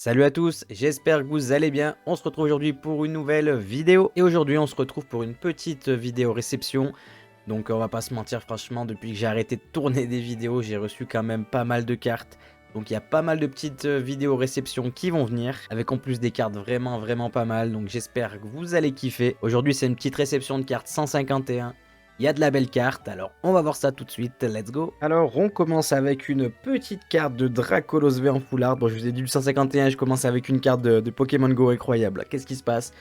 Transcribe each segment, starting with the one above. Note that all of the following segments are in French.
Salut à tous, j'espère que vous allez bien. On se retrouve aujourd'hui pour une nouvelle vidéo. Et aujourd'hui, on se retrouve pour une petite vidéo réception. Donc on va pas se mentir, franchement, depuis que j'ai arrêté de tourner des vidéos, j'ai reçu quand même pas mal de cartes. Donc il y a pas mal de petites vidéos réception qui vont venir, avec en plus des cartes vraiment pas mal. Donc j'espère que vous allez kiffer. Aujourd'hui, c'est une petite réception de cartes 151. Il y a de la belle carte, alors on va voir ça tout de suite, let's go. Alors on commence avec une petite carte de Dracolos V en full art. Bon, je vous ai dit du 151, je commence avec une carte de Pokémon Go incroyable. Qu'est-ce qui se passe?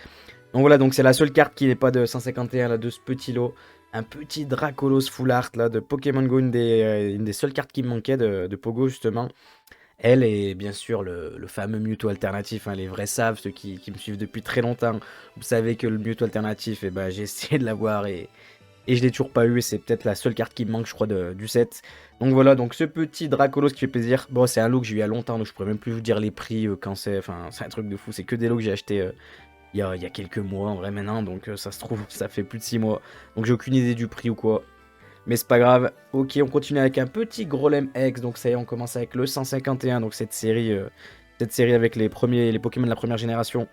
Donc voilà, donc c'est la seule carte qui n'est pas de 151 là, de ce petit lot. Un petit Dracolos full art là de Pokémon Go, une des seules cartes qui me manquait de Pogo justement. Elle et bien sûr le fameux Mewtwo alternatif, hein, les vrais savent, ceux qui me suivent depuis très longtemps. Vous savez que le Mewtwo alternatif, eh ben, j'ai essayé de l'avoir et je l'ai toujours pas eu, et c'est peut-être la seule carte qui me manque, je crois, du set. Donc voilà, donc ce petit Dracolos qui fait plaisir. Bon, c'est un lot que j'ai eu il y a longtemps, donc je pourrais même plus vous dire les prix quand c'est. Enfin, c'est un truc de fou. C'est que des lots que j'ai acheté il y a quelques mois en vrai maintenant, donc ça se trouve, ça fait plus de 6 mois. Donc j'ai aucune idée du prix ou quoi. Mais c'est pas grave. Ok, on continue avec un petit Grolem X. Donc ça y est, on commence avec le 151. Donc cette série avec les Pokémon de la première génération.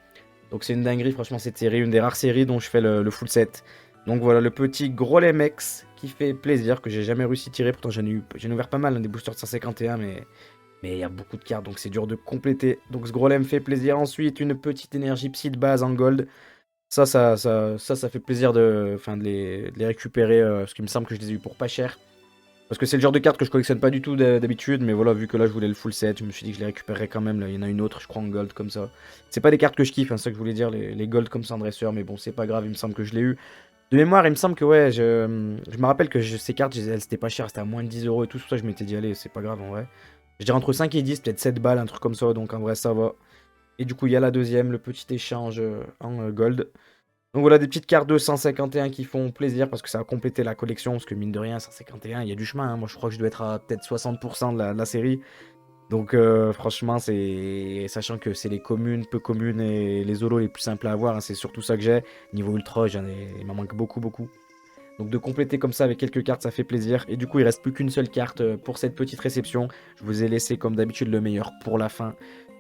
Donc c'est une dinguerie, franchement, cette série, une des rares séries dont je fais le full set. Donc voilà, le petit Grolem X qui fait plaisir, que j'ai jamais réussi à tirer. Pourtant, j'en ai ouvert pas mal, hein, des boosters de 151, mais il y a beaucoup de cartes, donc c'est dur de compléter. Donc ce Grolem fait plaisir. Ensuite, une petite énergie psy de base en gold. Ça fait plaisir de les récupérer, parce qu'il me semble que je les ai eu pour pas cher. Parce que c'est le genre de carte que je collectionne pas du tout d'habitude, mais voilà, vu que là je voulais le full set, je me suis dit que je les récupérerais quand même. Là, il y en a une autre, je crois, en gold comme ça. C'est pas des cartes que je kiffe, hein, c'est ça que je voulais dire, les gold comme ça en dresseur, mais bon, c'est pas grave, il me semble que je l'ai eu. De mémoire, il me semble que ouais, je me rappelle que ces cartes, elles étaient pas chères, c'était à moins de 10 € et tout, c'est pour ça que je m'étais dit, allez, c'est pas grave en vrai. Je dirais entre 5 et 10, peut-être 7 balles, un truc comme ça, donc en vrai, ça va. Et du coup, il y a la deuxième, le petit échange en gold. Donc voilà, des petites cartes de 151 qui font plaisir parce que ça a complété la collection. Parce que mine de rien, 151, il y a du chemin, hein. Moi, je crois que je dois être à peut-être 60% de la série. Donc franchement, c'est sachant que c'est les communes, peu communes et les holos les plus simples à avoir, hein, c'est surtout ça que j'ai. Niveau ultra, il m'en manque beaucoup. Donc de compléter comme ça avec quelques cartes, ça fait plaisir. Et du coup, il reste plus qu'une seule carte pour cette petite réception. Je vous ai laissé comme d'habitude le meilleur pour la fin.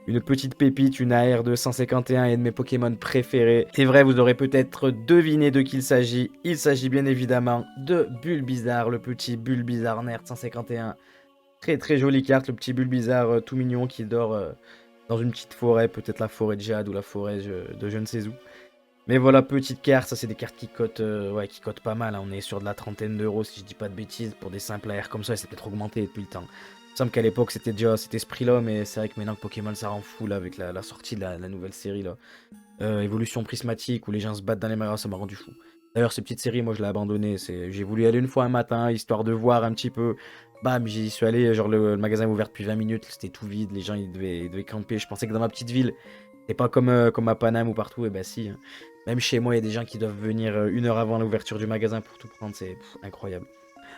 Une petite pépite, une AR de 151 et de mes Pokémon préférés. C'est vrai, vous aurez peut-être deviné de qui il s'agit. Il s'agit bien évidemment de Bulbizarre, le petit Bulbizarre Nerd 151. Très jolie carte, le petit Bulbizarre tout mignon qui dort dans une petite forêt, peut-être la forêt de Jade ou la forêt de je ne sais où. Mais voilà, petite carte, ça c'est des cartes qui cotent pas mal, hein. On est sur de la trentaine d'euros si je dis pas de bêtises, pour des simples AR comme ça, et c'est peut-être augmenté depuis le temps. Il me semble qu'à l'époque c'était déjà cet esprit-là, mais c'est vrai que maintenant que Pokémon ça rend fou là, avec la sortie de la nouvelle série là. Évolution prismatique où les gens se battent dans les magasins, ça m'a rendu fou. D'ailleurs, ces petites séries, moi je l'ai abandonné. J'ai voulu y aller une fois un matin, histoire de voir un petit peu. Bam, j'y suis allé, genre le magasin est ouvert depuis 20 minutes, c'était tout vide, les gens ils devaient camper. Je pensais que dans ma petite ville, c'est pas comme à Paname ou partout, et bah si, hein. Même chez moi, il y a des gens qui doivent venir 1 heure avant l'ouverture du magasin pour tout prendre, c'est incroyable.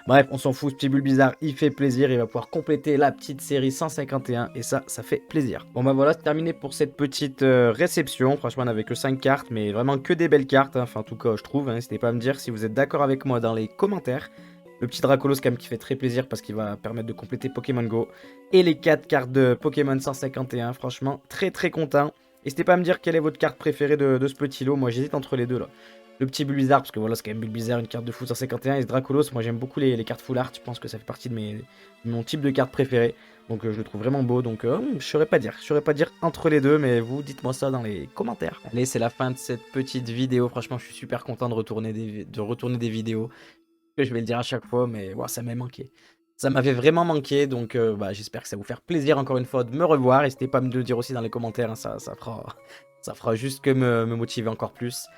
Bref, on s'en fout, ce petit Bulbizarre, il fait plaisir, il va pouvoir compléter la petite série 151, et ça fait plaisir. Bon bah voilà, c'est terminé pour cette petite réception. Franchement, on n'avait que 5 cartes, mais vraiment que des belles cartes, hein. Enfin en tout cas, je trouve, hein. N'hésitez pas à me dire si vous êtes d'accord avec moi dans les commentaires. Le petit Dracolos quand même qui fait très plaisir parce qu'il va permettre de compléter Pokémon Go. Et les 4 cartes de Pokémon 151, franchement, très content. N'hésitez pas à me dire quelle est votre carte préférée de ce petit lot. Moi, j'hésite entre les deux, là. Le petit Bulbizarre, parce que voilà, c'est quand même Bulbizarre, une carte de fou 151. Et ce Dracolos, moi, j'aime beaucoup les cartes full art. Je pense que ça fait partie de mon type de carte préférée. Donc, je le trouve vraiment beau. Donc, je saurais pas dire. Je saurais pas dire entre les deux, mais vous, dites-moi ça dans les commentaires. Allez, c'est la fin de cette petite vidéo. Franchement, je suis super content de retourner des vidéos. Je vais le dire à chaque fois, mais ouais, ça m'a manqué. Ça m'avait vraiment manqué, donc bah, j'espère que ça va vous faire plaisir encore une fois de me revoir. N'hésitez pas à me le dire aussi dans les commentaires, hein, ça fera juste que me motiver encore plus.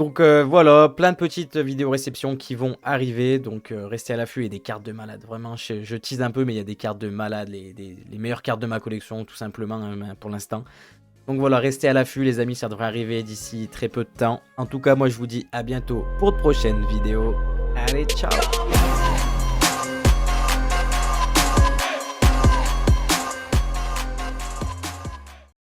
Donc voilà, plein de petites vidéos réception qui vont arriver, donc restez à l'affût et des cartes de malade. Vraiment, je tease un peu, mais il y a des cartes de malade, les meilleures cartes de ma collection, tout simplement, hein, pour l'instant. Donc voilà, restez à l'affût les amis, ça devrait arriver d'ici très peu de temps. En tout cas, moi je vous dis à bientôt pour de prochaines vidéos. Allez, ciao!